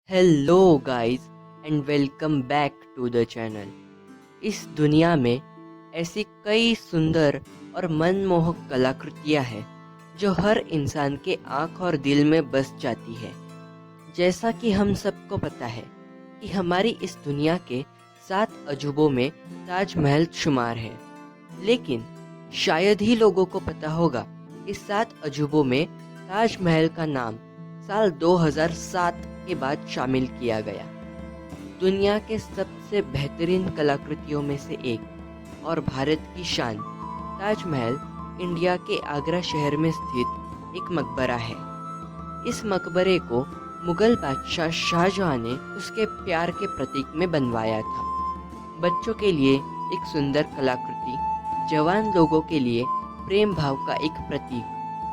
Hello guys and welcome back to the channel. इस दुनिया में ऐसी कई सुंदर और मनमोहक कलाकृतियां हैं जो हर इंसान के आँख और दिल में बस जाती है। जैसा कि हम सबको पता है कि हमारी इस दुनिया के 7 अजूबों में ताजमहल शुमार है, लेकिन शायद ही लोगों को पता होगा इस 7 अजूबों में ताजमहल का नाम साल 2007 के बाद शामिल किया गया। दुनिया के सबसे बेहतरीन कलाकृतियों में से एक और भारत की शान ताजमहल इंडिया के आगरा शहर में स्थित एक मकबरा है। इस मकबरे को मुगल बादशाह शाहजहां ने उसके प्यार के प्रतीक में बनवाया था। बच्चों के लिए एक सुंदर कलाकृति, जवान लोगों के लिए प्रेम भाव का एक प्रतीक,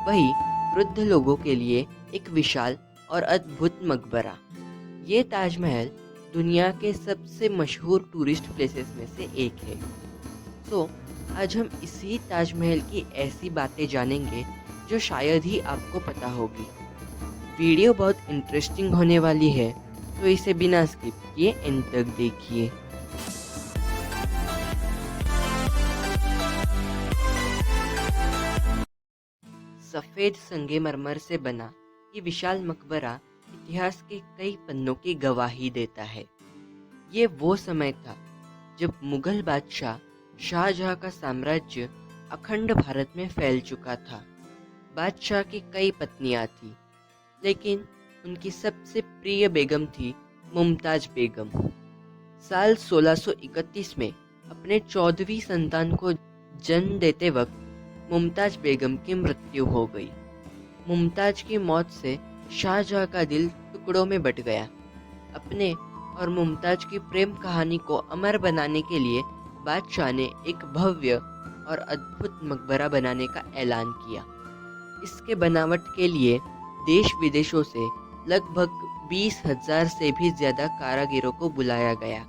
वही वृद्ध लोगों के लिए एक विशाल और अद्भुत मकबरा। ये ताजमहल दुनिया के सबसे मशहूर टूरिस्ट प्लेसेस में से एक है। आज हम इसी ताजमहल की ऐसी बातें जानेंगे जो शायद ही आपको पता होगी। वीडियो बहुत इंटरेस्टिंग होने वाली है, तो इसे बिना स्किप किए एंड तक देखिए। सफ़ेद संगमरमर से बना ये विशाल मकबरा इतिहास के कई पन्नों की गवाही देता है। ये वो समय था जब मुगल बादशाह शाहजहां का साम्राज्य अखंड भारत में फैल चुका था। बादशाह की कई पत्नियां थीं, लेकिन उनकी सबसे प्रिय बेगम थी मुमताज बेगम। साल 1631 में अपने 14वीं संतान को जन्म देते वक्त मुमताज बेगम की मृत्यु हो गई। मुमताज की मौत से शाहजहां का दिल टुकड़ों में बट गया। अपने और मुमताज की प्रेम कहानी को अमर बनाने के लिए बादशाह ने एक भव्य और अद्भुत मकबरा बनाने का ऐलान किया। इसके बनावट के लिए देश विदेशों से लगभग 20,000 से भी ज्यादा कारीगरों को बुलाया गया।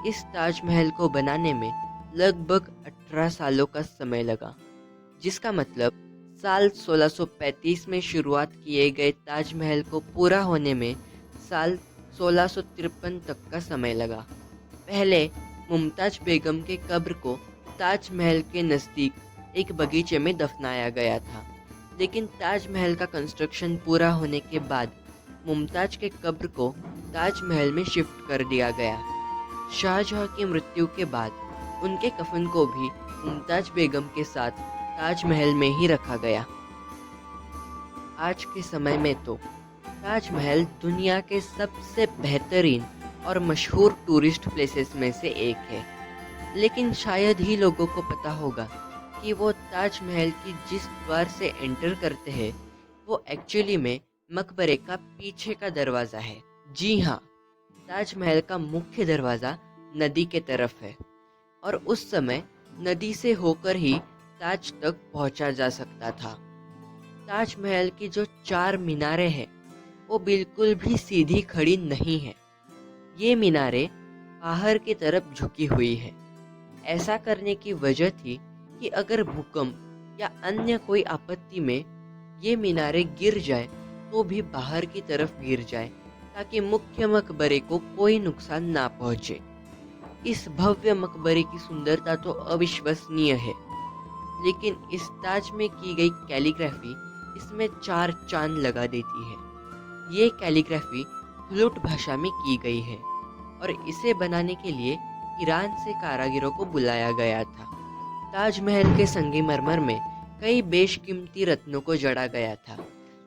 इस ताजमहल को बनाने में लगभग 18 सालों का समय लगा, जिसका मतलब साल 1635 में शुरुआत किए गए ताजमहल को पूरा होने में साल 1653 तक का समय लगा। पहले मुमताज बेगम के कब्र को ताजमहल के नज़दीक एक बगीचे में दफनाया गया था, लेकिन ताजमहल का कंस्ट्रक्शन पूरा होने के बाद मुमताज के कब्र को ताजमहल में शिफ्ट कर दिया गया। शाहजहां की मृत्यु के बाद उनके कफन को भी मुमताज बेगम के साथ ताजमहल में ही रखा गया। आज के समय में तो ताजमहल दुनिया के सबसे बेहतरीन और मशहूर टूरिस्ट प्लेसेस में से एक है, लेकिन शायद ही लोगों को पता होगा कि वो ताजमहल की जिस द्वार से एंटर करते हैं वो एक्चुअली में मकबरे का पीछे का दरवाज़ा है। जी हाँ, ताजमहल का मुख्य दरवाज़ा नदी के तरफ है और उस समय नदी से होकर ही ताज तक पहुंचा जा सकता था। ताजमहल की जो 4 मीनारें हैं वो बिल्कुल भी सीधी खड़ी नहीं है। ये मीनारें बाहर की तरफ झुकी हुई है। ऐसा करने की वजह थी कि अगर भूकंप या अन्य कोई आपत्ति में ये मीनारें गिर जाए तो भी बाहर की तरफ गिर जाए, ताकि मुख्य मकबरे को कोई नुकसान ना पहुंचे। इस भव्य मकबरे की सुंदरता तो अविश्वसनीय है, लेकिन इस ताज में की गई कैलीग्राफी इसमें 4 चांद लगा देती है। ये कैलीग्राफी फ्लूट भाषा में की गई है और इसे बनाने के लिए ईरान से कारीगरों को बुलाया गया था। ताजमहल के संगमरमर में कई बेशकीमती रत्नों को जड़ा गया था,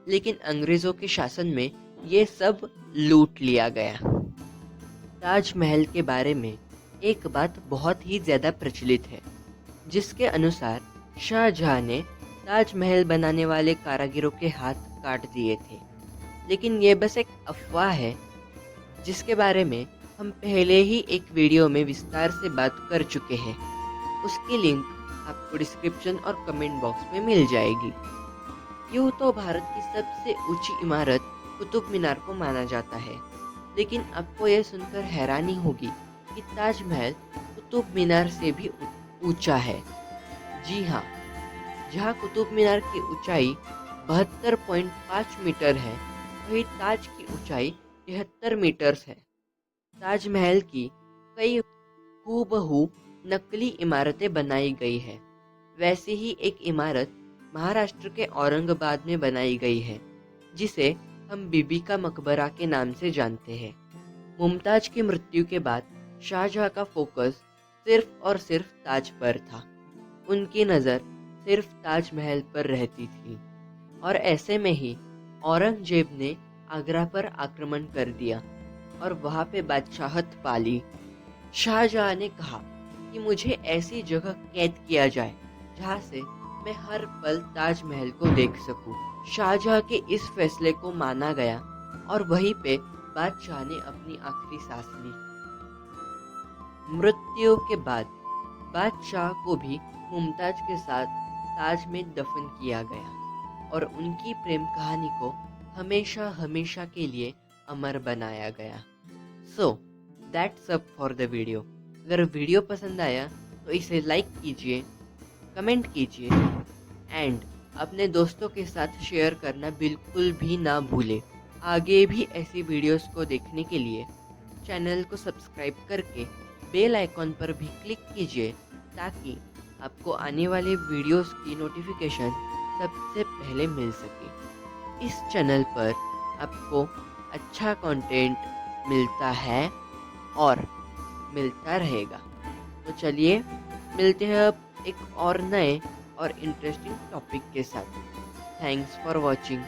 लेकिन अंग्रेजों के शासन में ये सब लूट लिया गया। ताजमहल के बारे में एक बात बहुत ही ज्यादा प्रचलित है, जिसके अनुसार शाहजहां ने ताजमहल बनाने वाले कारीगरों के हाथ काट दिए थे, लेकिन ये बस एक अफवाह है जिसके बारे में हम पहले ही एक वीडियो में विस्तार से बात कर चुके हैं। उसकी लिंक आपको डिस्क्रिप्शन और कमेंट बॉक्स में मिल जाएगी। यूँ तो भारत की सबसे ऊंची इमारत कुतुब मीनार को माना जाता है, लेकिन आपको यह सुनकर हैरानी होगी कि ताजमहल कुतुब मीनार से भी ऊंचा है। जी हाँ, जहाँ कुतुब मीनार की ऊंचाई 72.5 मीटर है, वही ताज की ऊंचाई 73 मीटर्स है। ताजमहल की कई हूबहू नकली इमारतें बनाई गई है। वैसे ही एक इमारत महाराष्ट्र के औरंगाबाद में बनाई गई है, जिसे हम बीबी का मकबरा के नाम से जानते हैं। मुमताज की मृत्यु के बाद शाहजहां का फोकस सिर्फ और सिर्फ ताज पर था। उनकी नज़र सिर्फ ताजमहल पर रहती थी और ऐसे में ही औरंगजेब ने आगरा पर आक्रमण कर दिया और वहां पे बादशाहत पाली। शाहजहां ने कहा कि मुझे ऐसी जगह कैद किया जाए जहां से मैं हर पल ताजमहल को देख सकूं। शाहजहां के इस फैसले को माना गया और वहीं पे बादशाह ने अपनी आखिरी सांस ली। मृत्यु के बाद बादशाह को भी मुमताज के साथ ताज में दफन किया गया और उनकी प्रेम कहानी को हमेशा हमेशा के लिए अमर बनाया गया। So that's up for the video. अगर वीडियो पसंद आया तो इसे लाइक कीजिए, कमेंट कीजिए एंड अपने दोस्तों के साथ शेयर करना बिल्कुल भी ना भूलें। आगे भी ऐसी वीडियोस को देखने के लिए चैनल को सब्सक्राइब करके बेल आइकॉन पर भी क्लिक कीजिए ताकि आपको आने वाले वीडियोस की नोटिफिकेशन सबसे पहले मिल सके। इस चैनल पर आपको अच्छा कंटेंट मिलता है और मिलता रहेगा। तो चलिए मिलते हैं अब एक और नए और इंटरेस्टिंग टॉपिक के साथ। Thanks for watching.